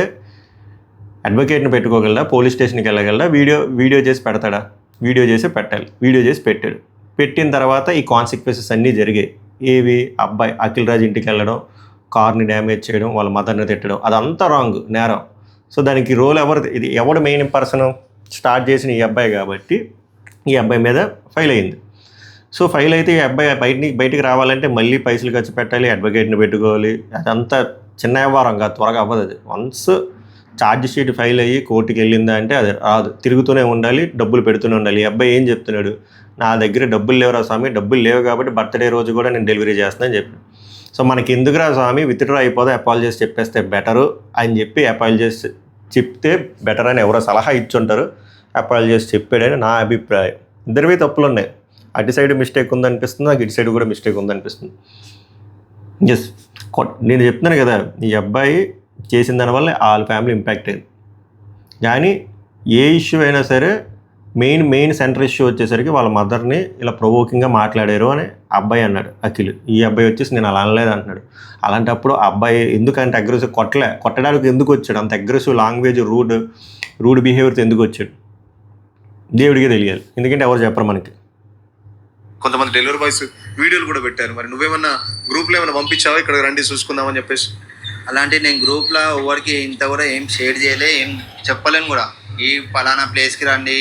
అడ్వకేట్ని పెట్టుకోగలరా? పోలీస్ స్టేషన్కి వెళ్ళగలరా? వీడియో చేసి పెడతాడా? వీడియో చేసి పెట్టాలి. వీడియో చేసి పెట్టాడు. పెట్టిన తర్వాత ఈ కాన్సిక్వెన్సెస్ అన్నీ జరిగాయి. ఏవి? అబ్బాయి అఖిల్ రాజ్ ఇంటికి వెళ్ళడం, కార్ని డ్యామేజ్ చేయడం, వాళ్ళ మదర్ని తిట్టడం, అదంతా రాంగ్, నేరం. సో దానికి రోల్ ఇది ఎవడు మెయిన్ పర్సన్? స్టార్ట్ చేసిన ఈ అబ్బాయి కాబట్టి ఈ అబ్బాయి మీద ఫైల్ అయింది. సో ఫైల్ అయితే ఈ అబ్బాయి బయటికి రావాలంటే మళ్ళీ పైసలు ఖర్చు పెట్టాలి, అడ్వకేట్ని పెట్టుకోవాలి. అదంతా చిన్న వ్యవహారం కాదు, త్వరగా అవ్వదు. అది వన్స్ ఛార్జ్ షీట్ ఫైల్ అయ్యి కోర్టుకి వెళ్ళిందా అంటే అది రాదు, తిరుగుతూనే ఉండాలి, డబ్బులు పెడుతూనే ఉండాలి. ఈ అబ్బాయి ఏం చెప్తున్నాడు? నా దగ్గర డబ్బులు లేవురా స్వామి, డబ్బులు లేవు కాబట్టి బర్త్డే రోజు కూడా నేను డెలివరీ చేస్తానని చెప్పాను. సో మనకి ఎందుకురా స్వామి, విత్డ్రా అయిపోదా, అపాలజీస్ చెప్పేస్తే బెటరు అని చెప్పి అపాలజీస్ చెప్తే బెటర్ అని ఎవరో సలహా ఇచ్చుంటారు. అపాలజీస్ చెప్పాడని నా అభిప్రాయం. ఇద్దరివి తప్పులు ఉన్నాయి. అటు సైడ్ మిస్టేక్ ఉందనిపిస్తుంది, నాకు ఇటు సైడ్ కూడా మిస్టేక్ ఉందనిపిస్తుంది. ఎస్, నేను చెప్తున్నాను కదా, ఈ అబ్బాయి చేసిన దానివల్ల వాళ్ళ ఫ్యామిలీ ఇంపాక్ట్ అయింది. కానీ ఏ ఇష్యూ అయినా సరే మెయిన్ సెంటర్ ఇష్యూ వచ్చేసరికి వాళ్ళ మదర్ని ఇలా ప్రొవోకింగ్గా మాట్లాడారు అని అబ్బాయి అన్నాడు అఖిల్. ఈ అబ్బాయి వచ్చేసి నేను అలా అనలేదు అంటున్నాడు. అలాంటప్పుడు ఆ అబ్బాయి ఎందుకంటే అగ్రెసివ్ కొట్టడానికి ఎందుకు వచ్చాడు? అంత అగ్రెసివ్ లాంగ్వేజ్, రూడ్ బిహేవియర్తో ఎందుకు వచ్చాడు? దేవుడికే తెలియాలి, ఎందుకంటే ఎవరు చెప్పరు మనకి. కొంతమంది డెలివరీ బాయ్స్ వీడియోలు కూడా పెట్టారు. మరి నువ్వేమన్నా గ్రూప్లో ఏమైనా పంపించావా ఇక్కడ రండి చూసుకుందామని చెప్పేసి? అలాంటి నేను గ్రూప్లో ఎవరికి ఇంత కూడా ఏం షేర్ చేయలే, ఏం చెప్పలేను కూడా. ఈ పలానా ప్లేస్కి రండి,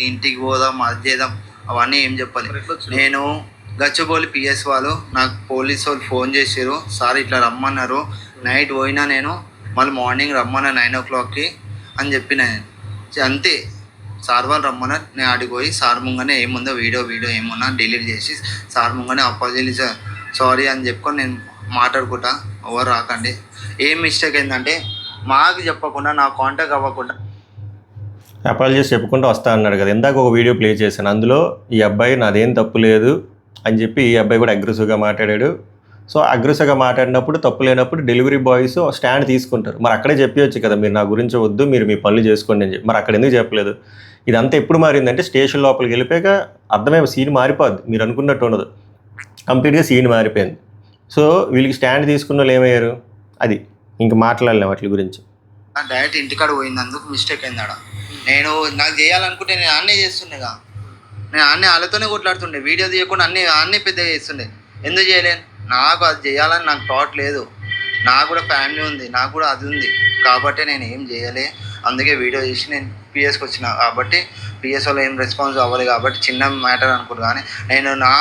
ఇంటికి పోదాం, అది చేద్దాం, అవన్నీ ఏం చెప్పాలి. నేను గచ్చిబౌలి పిఎస్ వాళ్ళు నాకు పోలీసు వాళ్ళు ఫోన్ చేసారు, సార్ ఇట్లా రమ్మన్నారు, నైట్ పోయినా నేను మళ్ళీ మార్నింగ్ రమ్మన్నా 9 o'clockకి అని చెప్పిన. అంతే, సార్ వాళ్ళు రమ్మన్నారు. నేను ఆడికి పోయి సార్ ముంగానే ఏముందో వీడియో ఏమున్నా డిలీట్ చేసి సార్ ముంగానే అపాలజీ సారీ అని చెప్పుకొని నేను మాట్లాడుకుంటా. ఎవరు రాకండి. ఏం మిస్టేక్ ఏంటంటే మాకు చెప్పకుండా, నా కాంటాక్ట్ అవ్వకుండా అపాలజీస్ చెప్పుకుంటూ వస్తా అన్నాడు కదా. ఇందాక ఒక వీడియో ప్లే చేశాను, అందులో ఈ అబ్బాయి నాదేం తప్పు లేదు అని చెప్పి ఈ అబ్బాయి కూడా అగ్రెసివ్గా మాట్లాడాడు. సో అగ్రెసివ్గా మాట్లాడినప్పుడు తప్పు లేనప్పుడు డెలివరీ బాయ్స్ స్టాండ్ తీసుకుంటారు. మరి అక్కడే చెప్పవచ్చు కదా, మీరు నా గురించి వద్దు, మీరు మీ పనులు చేసుకోండి అని చెప్పి. మరి అక్కడ ఎందుకు చెప్పలేదు? ఇదంతా ఎప్పుడు మారిందంటే స్టేషన్ లోపలికి వెళ్ళిపోయాక అర్థమే, సీన్ మారిపోద్ది. మీరు అనుకున్నట్టు ఉండదు, కంప్లీట్గా సీన్ మారిపోయింది. సో వీళ్ళకి స్టాండ్ తీసుకున్న వాళ్ళు ఏమయ్యారు, అది ఇంక మాట్లాడలేము వాటి గురించి. డైరెక్ట్ ఇంటికాడ పోయినందుకు మిస్టేక్ అయింది. ఆడ నేను నాకు చేయాలనుకుంటే నేను అన్నీ చేస్తుండేగా, నేను అన్నీ వాళ్ళతోనే కొట్లాడుతుండే, వీడియో తీయకుండా అన్నీ పెద్దగా చేస్తుండే. ఎందుకు చేయలేను? నాకు అది చేయాలని నాకు థాట్ లేదు. నాకు కూడా ఫ్యామిలీ ఉంది, నాకు కూడా అది ఉంది కాబట్టి నేను ఏం చేయలే. అందుకే వీడియో చేసి నేను పిఎస్కి వచ్చిన కాబట్టి పిఎస్ వాళ్ళు ఏం రెస్పాన్స్ అవ్వాలి కాబట్టి చిన్న మ్యాటర్ అనుకుంటు. కానీ నేను నా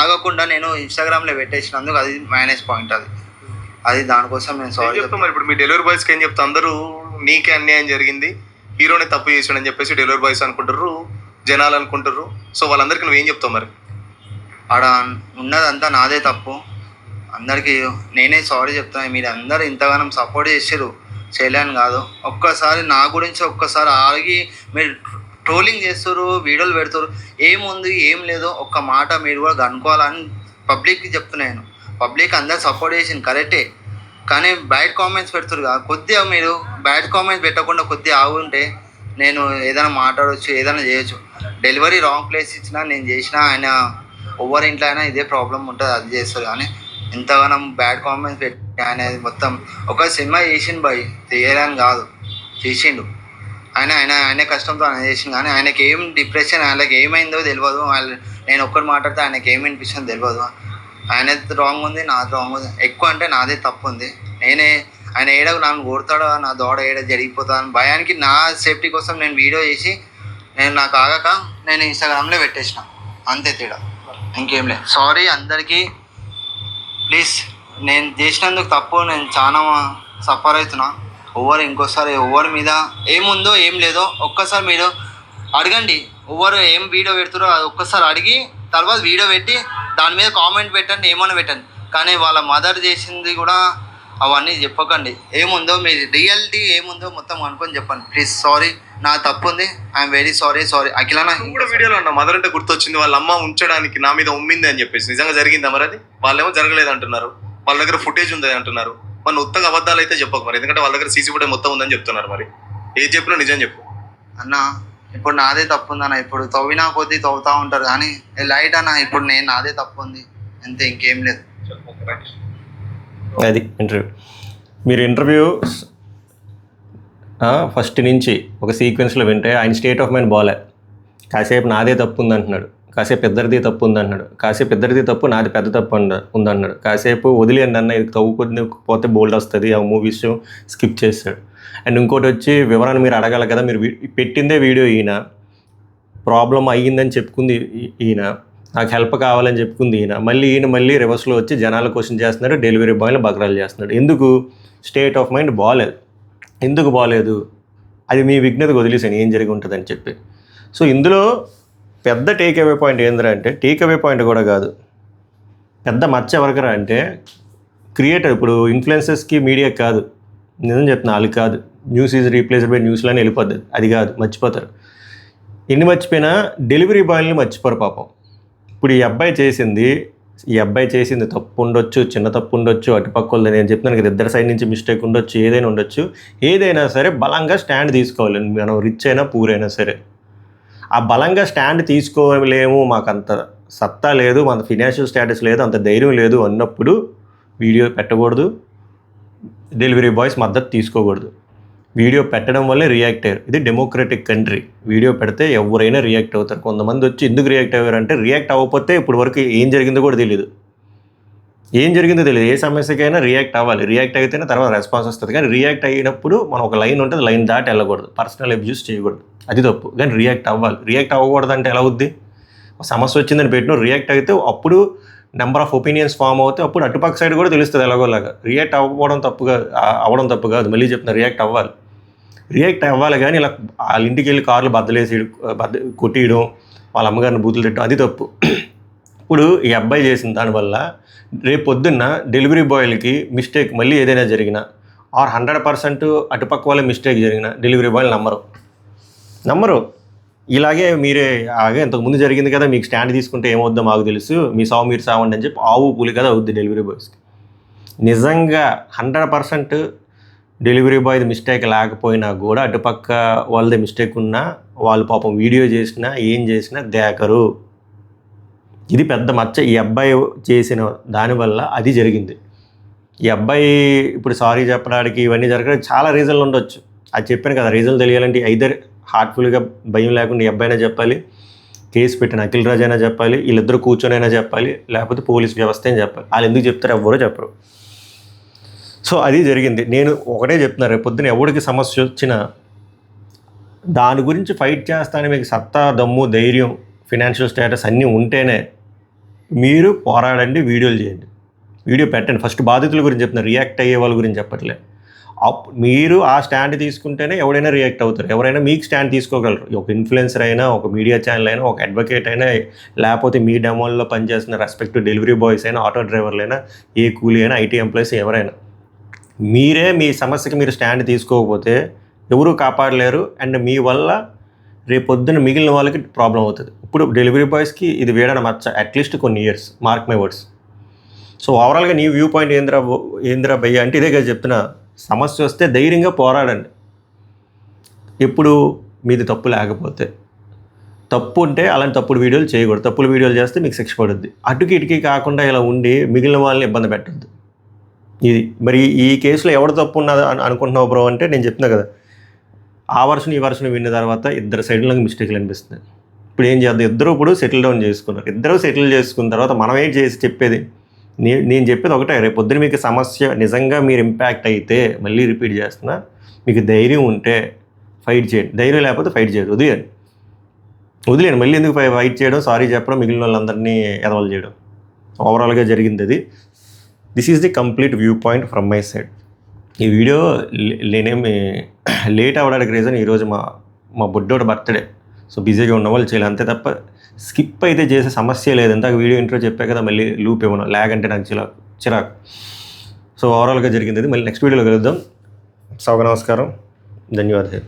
ఆగకుండా నేను ఇన్స్టాగ్రామ్లో పెట్టేసినందుకు అది మైనస్ పాయింట్. అది దానికోసం నేను సారీ చెప్తాను. మరి ఇప్పుడు మీ డెలివరీ బాయ్స్కి ఏం చెప్తా, అందరూ నీకే అన్యాయం జరిగింది, హీరోనే తప్పు చేసాడు అని చెప్పేసి డెలివరీ బాయ్స్ అనుకుంటారు, జనాలు అనుకుంటారు. సో వాళ్ళందరికీ నువ్వేం చెప్తావు మరి? ఆడ ఉన్నదంతా నాదే తప్పు, అందరికీ నేనే సారీ చెప్తాను. మీరు అందరూ ఇంతగానం సపోర్ట్ చేసారు, చేయలేని కాదు. ఒక్కసారి నా గురించి ఒక్కసారి ఆగి మీరు ట్రోలింగ్ చేస్తారు, వీడియోలు పెడతారు, ఏముంది ఏం లేదో ఒక్క మాట మీరు కూడా కనుక్కోవాలని పబ్లిక్కి చెప్తున్నాను. పబ్లిక్ అందరు సపోర్ట్ చేసింది కరెక్టే, కానీ బ్యాడ్ కామెంట్స్ పెడుతురు కదా. కొద్దిగా మీరు బ్యాడ్ కామెంట్స్ పెట్టకుండా కొద్దిగా ఆగుంటే నేను ఏదైనా మాట్లాడవచ్చు, ఏదైనా చేయొచ్చు. డెలివరీ రాంగ్ ప్లేస్ ఇచ్చినా నేను చేసినా ఆయన ఎవరి ఇంట్లో అయినా ఇదే ప్రాబ్లం ఉంటుంది, అది చేస్తారు. కానీ ఇంతగానం బ్యాడ్ కామెంట్స్ పెట్టి ఆయన మొత్తం ఒక సినిమా చేసిండు బాయ్, తీయడానికి కాదు చేసిండు. ఆయన కష్టంతో ఆయన చేసిండు. కానీ ఆయనకి ఏం డిప్రెషన్, ఆయనకి ఏమైందో తెలియదు. నేను ఒక్కటి మాట్లాడితే ఆయనకి ఏమి అనిపిస్తుందో తెలియదు. ఆయన రాంగ్ ఉంది, నాది రాంగ్ ఉంది. ఎక్కువ అంటే నాదే తప్పు ఉంది. ఆయన ఏడకు నన్ను కొడతాడో, నా దోడ ఏడ జరిగిపోతా అని భయానికి నా సేఫ్టీ కోసం నేను వీడియో చేసి నేను నాకు ఆగక నేను ఇన్స్టాగ్రామ్లో పెట్టేసిన, అంతే తేడా, ఇంకేం లేదు. సారీ అందరికీ, ప్లీజ్. నేను చేసినందుకు తప్పు, నేను చాలా సఫర్ అవుతున్నా. ఇంకోసారి ఎవరి మీద ఏముందో ఏం లేదో ఒక్కసారి మీరు అడగండి. ఎవరు ఏం వీడియో పెడుతారో అది ఒక్కసారి అడిగి తర్వాత వీడియో పెట్టి దాని మీద కామెంట్ పెట్టండి, ఏమైనా పెట్టండి. కానీ వాళ్ళ మదర్ చేసింది కూడా అవన్నీ చెప్పకండి. ఏముందో మీ రియాలిటీ ఏముందో మొత్తం అనుకొని చెప్పండి ప్లీజ్. సారీ, నా తప్పు ఉంది, ఐఎమ్ వెరీ సారీ. అఖిల కూడా వీడియోలో అన్నా మదర్ అంటే గుర్తొచ్చింది, వాళ్ళ అమ్మ ఉంచడానికి నా మీద ఉమ్మింది అని చెప్పేసి. నిజంగా జరిగిందా మరి అది? వాళ్ళేమో జరగలేదు అంటున్నారు, వాళ్ళ దగ్గర ఫుటేజ్ ఉంది అంటున్నారు. మన ఉత్తగా అబద్ధాలు అయితే చెప్పకు మరి, ఎందుకంటే వాళ్ళ దగ్గర సీసీ ఫుటేజ్ మొత్తం ఉందని చెప్తున్నారు. మరి ఏది చెప్పినా నిజం చెప్పు అన్న. ఇప్పుడు నాదే తప్పు ఉందన్న, ఇప్పుడు తవ్వినా కొద్దీ తవ్వుతూ ఉంటారు కానీ లైట్ అన్న. ఇప్పుడు నాదే తప్పు ఉంది అంతే, ఇంకేం లేదు. అది ఇంటర్వ్యూ. మీరు ఇంటర్వ్యూ ఫస్ట్ నుంచి ఒక సీక్వెన్స్లో వింటే ఆయన స్టేట్ ఆఫ్ మైండ్ బాలే. కాసేపు నాదే తప్పు ఉందంటున్నాడు, కాసేపు ఇద్దరిది తప్పు ఉందంటున్నాడు, కాసేపు ఇద్దరిది తప్పు నాది పెద్ద తప్పు ఉందన్నాడు, కాసేపు వదిలేండి అన్న ఇది తవ్వుకొని పోతే బోల్డ్ వస్తుంది ఆ మూవీస్ స్కిప్ చేస్తాడు. అండ్ ఇంకోటి వచ్చి వివరణ మీరు అడగాలి కదా, మీరు పెట్టిందే వీడియో ఈయన, ప్రాబ్లం అయ్యిందని చెప్పుకుంది ఈయన, నాకు హెల్ప్ కావాలని చెప్పుకుంది ఈయన, మళ్ళీ రివర్స్లో వచ్చి జనాల క్వశ్చన్ చేస్తున్నాడు, డెలివరీ బాయ్ని బకరాలు చేస్తున్నాడు. ఎందుకు? స్టేట్ ఆఫ్ మైండ్ బాగాలేదు. ఎందుకు బాగాలేదు అది మీ విజ్ఞతకు వదిలేసాను ఏం జరిగి ఉంటుందని చెప్పి. సో ఇందులో పెద్ద టేక్ అవే పాయింట్ ఏంద్రా అంటే, టేక్ అవే పాయింట్ కూడా కాదు, పెద్ద మచ్చ ఎవరికరా అంటే క్రియేటర్. ఇప్పుడు ఇన్ఫ్లుయెన్సర్స్కి మీడియా కాదు, నిజం చెప్తున్నా, వాళ్ళు కాదు. న్యూస్ ఈజ్ రీప్లేస్డ్ బై న్యూస్లోనే వెళ్ళిపోద్ది, అది కాదు, మర్చిపోతారు. ఎన్ని మర్చిపోయినా డెలివరీ బాయ్ని మర్చిపోరు పాపం. ఇప్పుడు ఈ అబ్బాయి చేసింది తప్పు ఉండొచ్చు, చిన్న తప్పు ఉండొచ్చు, అటుపక్క నేను చెప్తున్నాను కదా, ఇద్దరు సైడ్ నుంచి మిస్టేక్ ఉండొచ్చు, ఏదైనా ఉండొచ్చు. ఏదైనా సరే బలంగా స్టాండ్ తీసుకోవాలి. మనం రిచ్ అయినా పూర్ అయినా సరే ఆ బలంగా స్టాండ్ తీసుకోలేము, మాకు అంత సత్తా లేదు, మన ఫినాన్షియల్ స్టేటస్ లేదు, అంత ధైర్యం లేదు అన్నప్పుడు వీడియో పెట్టకూడదు, డెలివరీ బాయ్స్ మద్దతు తీసుకోకూడదు. వీడియో పెట్టడం వల్లే రియాక్ట్ అయ్యారు. ఇది డెమోక్రటిక్ కంట్రీ, వీడియో పెడితే ఎవరైనా రియాక్ట్ అవుతారు. కొంతమంది వచ్చి ఎందుకు రియాక్ట్ అయ్యారు అంటే, రియాక్ట్ అవ్వకపోతే ఇప్పుడు వరకు ఏం జరిగిందో కూడా తెలియదు. ఏం జరిగిందో తెలియదు. ఏ సమస్యకైనా రియాక్ట్ అవ్వాలి. రియాక్ట్ అయితేనే తర్వాత రెస్పాన్స్ వస్తుంది. కానీ రియాక్ట్ అయినప్పుడు మనం ఒక లైన్ ఉంటుంది, లైన్ దాటి వెళ్ళకూడదు. పర్సనల్ అబ్యూస్ చేయకూడదు, అది తప్పు. కానీ రియాక్ట్ అవ్వాలి. రియాక్ట్ అవ్వకూడదు అంటే ఎలా అవుద్ది? సమస్య వచ్చిందని పెట్టిన రియాక్ట్ అయితే అప్పుడు నెంబర్ ఆఫ్ ఒపీనియన్స్ ఫామ్ అవుతాయి. అప్పుడు అటుపక్క సైడ్ కూడా తెలుస్తుంది ఎలాగోలాగా. రియాక్ట్ అవ్వడం తప్పు కాదు. మళ్ళీ చెప్తున్నా, రియాక్ట్ అవ్వాలి కానీ ఇలా వాళ్ళ ఇంటికి వెళ్ళి కార్లు కొట్టియడం, వాళ్ళ అమ్మగారిని బూతులు తిట్టడం అది తప్పు. ఇప్పుడు ఈ అబ్బాయి చేసిన దానివల్ల రేపు పొద్దున్న డెలివరీ బాయ్లకి మిస్టేక్ మళ్ళీ ఏదైనా జరిగినా ఆర్ 100% అటుపక్క వాళ్ళ మిస్టేక్ జరిగినా డెలివరీ బాయ్లు నమ్మరు. ఇలాగే మీరే అలాగే ఇంతకుముందు జరిగింది కదా, మీకు స్టాండ్ తీసుకుంటే ఏమవుద్దో మాకు తెలుసు, మీ సావు మీరు సావండి అని చెప్పి ఆవు పూలి కదా అవుద్ది డెలివరీ బాయ్స్కి. నిజంగా 100% డెలివరీ బాయ్ది మిస్టేక్ లేకపోయినా కూడా అటుపక్క వాళ్ళది మిస్టేక్ ఉన్నా వాళ్ళు పాపం వీడియో చేసినా ఏం చేసినా దేకరు. ఇది పెద్ద మచ్చ ఈ అబ్బాయి చేసిన దానివల్ల అది జరిగింది. ఈ అబ్బాయి ఇప్పుడు సారీ చెప్పడానికి ఇవన్నీ జరగడానికి చాలా రీజన్లు ఉండొచ్చు. అది చెప్పాను కదా, రీజన్లు తెలియాలంటే ఐదర్ హార్ట్ఫుల్గా భయం లేకుండా ఈ అబ్బాయినా చెప్పాలి, కేసు పెట్టిన అఖిల్ రాజ్ అయినా చెప్పాలి, వీళ్ళిద్దరూ కూర్చొనైనా చెప్పాలి, లేకపోతే పోలీస్ వ్యవస్థ అయినా చెప్పాలి. వాళ్ళు ఎందుకు చెప్తారు? ఎవ్వరూ చెప్పరు. సో అది జరిగింది. నేను ఒకటే చెప్తున్నా, రేపు పొద్దున ఎవరికి సమస్య వచ్చినా దాని గురించి ఫైట్ చేస్తానని మీకు సత్తా, దమ్ము, ధైర్యం, ఫినాన్షియల్ స్టేటస్ అన్నీ ఉంటేనే మీరు పోరాడండి, వీడియోలు చేయండి, వీడియో పెట్టండి. ఫస్ట్ బాధితుల గురించి చెప్తున్నారు, రియాక్ట్ అయ్యే వాళ్ళ గురించి చెప్పట్లే. మీరు ఆ స్టాండ్ తీసుకుంటేనే ఎవడైనా రియాక్ట్ అవుతారు. ఎవరైనా మీకు స్టాండ్ తీసుకోగలరు. ఒక ఇన్ఫ్లుయెన్సర్ అయినా, ఒక మీడియా ఛానల్ అయినా, ఒక అడ్వకేట్ అయినా, లేకపోతే మీ డెమోల్లో పనిచేస్తున్న రెస్పెక్టివ్ డెలివరీ బాయ్స్ అయినా, ఆటో డ్రైవర్లు అయినా, ఏ కూలీ అయినా, ఐటీ ఎంప్లాయీస్ ఎవరైనా, మీరే మీ సమస్యకి మీరు స్టాండ్ తీసుకోకపోతే ఎవరూ కాపాడలేరు. అండ్ మీ వల్ల రేపొద్దున మిగిలిన వాళ్ళకి ప్రాబ్లం అవుతుంది. ఇప్పుడు డెలివరీ బాయ్స్కి ఇది వేడన మచ్చ అట్లీస్ట్ కొన్ని years, mark my words. So ఓవరాల్గా నీ వ్యూ పాయింట్ ఏంద్రా భయ్య అంటే ఇదే కదా చెప్తున్నా. సమస్య వస్తే ధైర్యంగా పోరాడండి. ఎప్పుడు మీది తప్పు లేకపోతే. తప్పు ఉంటే అలాంటి తప్పుడు వీడియోలు చేయకూడదు. తప్పుడు వీడియోలు చేస్తే మీకు శిక్ష పడుద్ది. అటుకి ఇటుకి కాకుండా ఇలా ఉండి మిగిలిన వాళ్ళని ఇబ్బంది పెట్టద్దు. ఇది మరి ఈ కేసులో ఎవరు తప్పు ఉన్నది అనుకుంటున్నావు బ్రో అంటే నేను చెప్తున్నా కదా, ఆ వర్షన్ ఈ వర్షన్ విన్న తర్వాత ఇద్దరు సైడ్లకు మిస్టేక్లు అనిపిస్తుంది. ఇప్పుడు ఏం చేద్దాం? ఇద్దరు ఇప్పుడు సెటిల్ డౌన్ చేసుకున్నారు. ఇద్దరు సెటిల్ చేసుకున్న తర్వాత మనం ఏం చేసి చెప్పేది? నేను చెప్పేది ఒకటే, రేపు పొద్దున మీకు సమస్య నిజంగా మీరు ఇంపాక్ట్ అయితే, మళ్ళీ రిపీట్ చేస్తున్నా, మీకు ధైర్యం ఉంటే ఫైట్ చేయండి. ధైర్యం లేకపోతే ఫైట్ చేయదు, వదిలేయండి. మళ్ళీ ఎందుకు ఫైట్ చేయడం, సారీ చెప్పడం, మిగిలిన వాళ్ళందరినీ ఎదవలు చేయడం. ఓవరాల్గా జరిగింది అది. This is the complete view point from my side. ఈ వీడియో నేనేమి లేట్ అవ్వడానికి రీజన్ ఈరోజు మా బుడ్డోడు బర్త్డే. సో బిజీగా ఉన్న వాళ్ళు చేయాలి అంతే తప్ప స్కిప్ అయితే చేసే సమస్య లేదు. ఇందాక వీడియో ఇంట్రో చెప్పా కదా, మళ్ళీ లూప్ ఇవ్వను, ల్యాగ్ అంటే నాకు చిరాకు. సో ఓవరాల్గా జరిగింది అది. మళ్ళీ నెక్స్ట్ వీడియోలో కలుద్దాం. నమస్కారం, ధన్యవాదాలు.